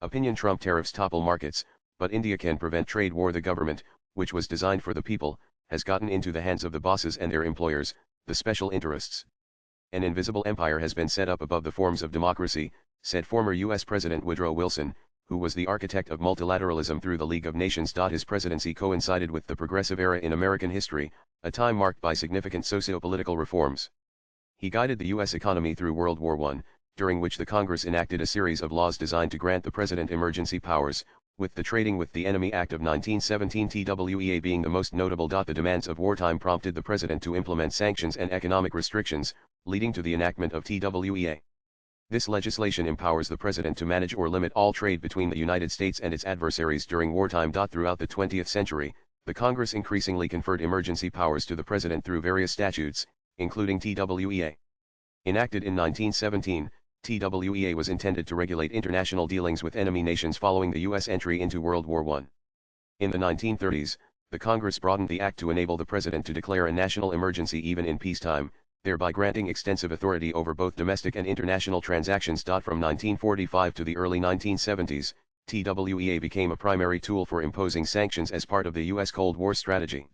Opinion: Trump tariffs topple markets, but India can prevent trade war. The government, which was designed for the people, has gotten into the hands of the bosses and their employers, the special interests. An invisible empire has been set up above the forms of democracy, said former U.S. President Woodrow Wilson, who was the architect of multilateralism through the League of Nations. His presidency coincided with the progressive era in American history, a time marked by significant socio-political reforms. He guided the U.S. economy through World War I, during which the Congress enacted a series of laws designed to grant the president emergency powers, with the Trading with the Enemy Act of 1917 TWEA being the most notable. The demands of wartime prompted the president to implement sanctions and economic restrictions, leading to the enactment of TWEA. This legislation empowers the president to manage or limit all trade between the United States and its adversaries during wartime. Throughout the 20th century, the Congress increasingly conferred emergency powers to the president through various statutes, including TWEA. Enacted in 1917, TWEA was intended to regulate international dealings with enemy nations following the U.S. entry into World War I. In the 1930s, the Congress broadened the act to enable the president to declare a national emergency even in peacetime, thereby granting extensive authority over both domestic and international transactions. From 1945 to the early 1970s, TWEA became a primary tool for imposing sanctions as part of the U.S. Cold War strategy.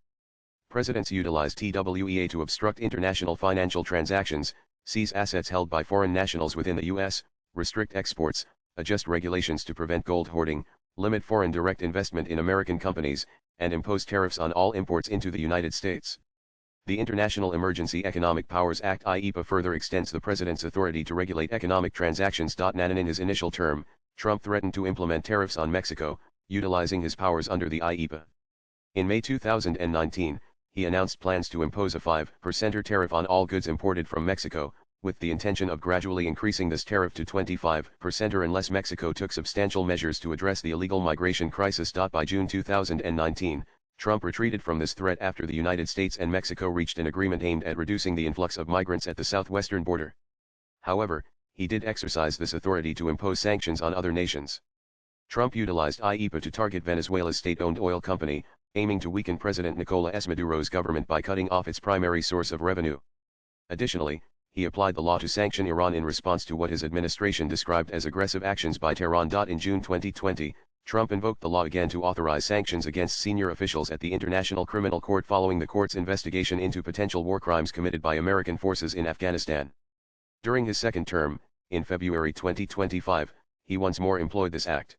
Presidents utilized TWEA to obstruct international financial transactions, seize assets held by foreign nationals within the U.S., restrict exports, adjust regulations to prevent gold hoarding, limit foreign direct investment in American companies, and impose tariffs on all imports into the United States. The International Emergency Economic Powers Act (IEPA) further extends the president's authority to regulate economic transactions. In his initial term, Trump threatened to implement tariffs on Mexico, utilizing his powers under the IEPA. In May 2019, he announced plans to impose a 5% tariff on all goods imported from Mexico, with the intention of gradually increasing this tariff to 25% unless Mexico took substantial measures to address the illegal migration crisis. By June 2019, Trump retreated from this threat after the United States and Mexico reached an agreement aimed at reducing the influx of migrants at the southwestern border. However, he did exercise this authority to impose sanctions on other nations. Trump utilized IEPA to target Venezuela's state-owned oil company, aiming to weaken President Nicolás Maduro's government by cutting off its primary source of revenue. Additionally, he applied the law to sanction Iran in response to what his administration described as aggressive actions by Tehran. In June 2020, Trump invoked the law again to authorize sanctions against senior officials at the International Criminal Court following the court's investigation into potential war crimes committed by American forces in Afghanistan. During his second term, in February 2025, he once more employed this act.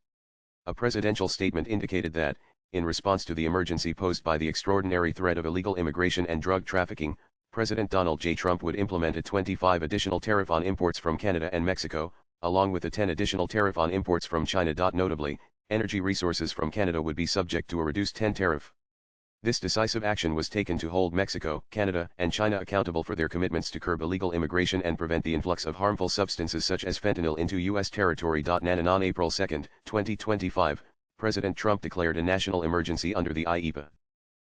A presidential statement indicated that, in response to the emergency posed by the extraordinary threat of illegal immigration and drug trafficking, President Donald J. Trump would implement a 25% additional tariff on imports from Canada and Mexico, along with a 10% additional tariff on imports from China. Notably, energy resources from Canada would be subject to a reduced 10% tariff. This decisive action was taken to hold Mexico, Canada, and China accountable for their commitments to curb illegal immigration and prevent the influx of harmful substances such as fentanyl into U.S. territory. On April 2, 2025, President Trump declared a national emergency under the IEPA.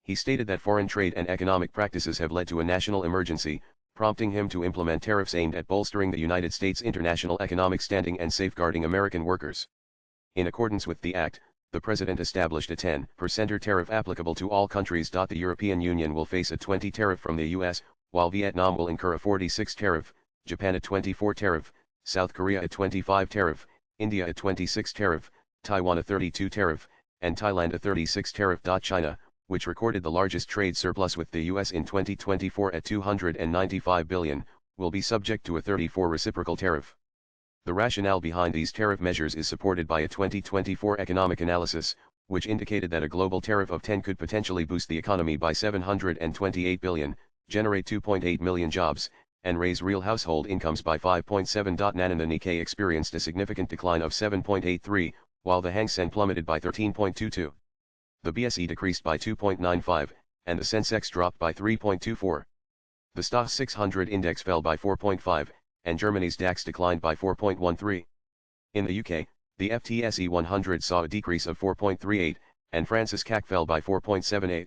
He stated that foreign trade and economic practices have led to a national emergency, prompting him to implement tariffs aimed at bolstering the United States' international economic standing and safeguarding American workers. In accordance with the act, the president established a 10% tariff applicable to all countries. The European Union will face a 20% tariff from the U.S., while Vietnam will incur a 46% tariff, Japan a 24% tariff, South Korea a 25% tariff, India a 26% tariff, Taiwan a 32% tariff, and Thailand a 36% tariff. China, which recorded the largest trade surplus with the U.S. in 2024 at $295 billion, will be subject to a 34% reciprocal tariff. The rationale behind these tariff measures is supported by a 2024 economic analysis, which indicated that a global tariff of 10 could potentially boost the economy by $728 billion, generate 2.8 million jobs, and raise real household incomes by 5.7. The Nikkei experienced a significant decline of 7.83, while the Hang Seng plummeted by 13.22. The BSE decreased by 2.95, and the Sensex dropped by 3.24. The STOXX 600 index fell by 4.5, and Germany's DAX declined by 4.13. In the UK, the FTSE 100 saw a decrease of 4.38, and France's CAC fell by 4.78.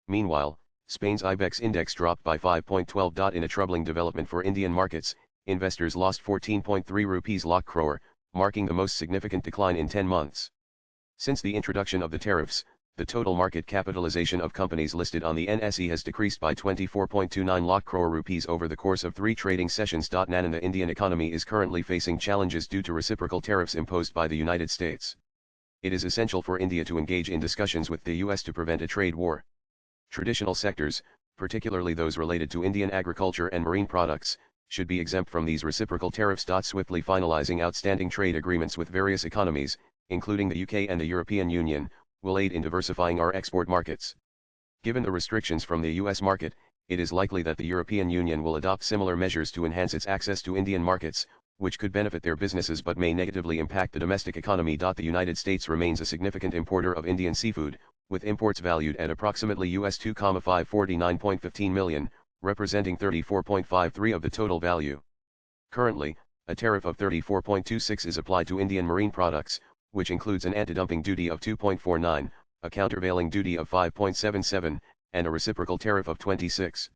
Meanwhile, Spain's IBEX index dropped by 5.12. In a troubling development for Indian markets, investors lost 14.3 rupees lakh crore, marking the most significant decline in 10 months. Since the introduction of the tariffs, the total market capitalization of companies listed on the NSE has decreased by 24.29 lakh crore rupees over the course of 3 trading sessions. And the Indian economy is currently facing challenges due to reciprocal tariffs imposed by the United States. It is essential for India to engage in discussions with the US to prevent a trade war. Traditional sectors, particularly those related to Indian agriculture and marine products, should be exempt from these reciprocal tariffs. Swiftly finalizing outstanding trade agreements with various economies, including the UK and the European Union, will aid in diversifying our export markets. Given the restrictions from the US market, it is likely that the European Union will adopt similar measures to enhance its access to Indian markets, which could benefit their businesses but may negatively impact the domestic economy. The United States remains a significant importer of Indian seafood, with imports valued at approximately US $2,549.15 million, representing 34.53% of the total value. Currently, a tariff of 34.26 is applied to Indian marine products, which includes an anti-dumping duty of 2.49, a countervailing duty of 5.77, and a reciprocal tariff of 26.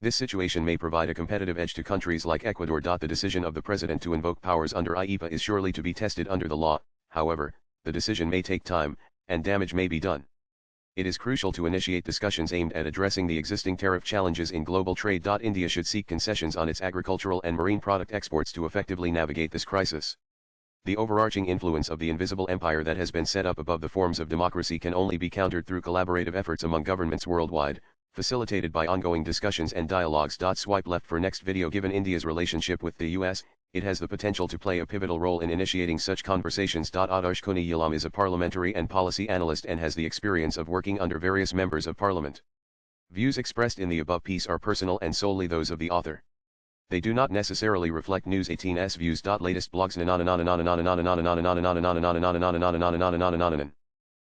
This situation may provide a competitive edge to countries like Ecuador. The decision of the president to invoke powers under IEEPA is surely to be tested under the law. However, the decision may take time, and damage may be done. It is crucial to initiate discussions aimed at addressing the existing tariff challenges in global trade. India should seek concessions on its agricultural and marine product exports to effectively navigate this crisis. The overarching influence of the invisible empire that has been set up above the forms of democracy can only be countered through collaborative efforts among governments worldwide, facilitated by ongoing discussions and dialogues. Swipe left for next video. Given India's relationship with the US, it has the potential to play a pivotal role in initiating such conversations. Adarsh Kuniyalam is a parliamentary and policy analyst and has the experience of working under various members of parliament. Views expressed in the above piece are personal and solely those of the author. They do not necessarily reflect News 18's views. Latest blogs.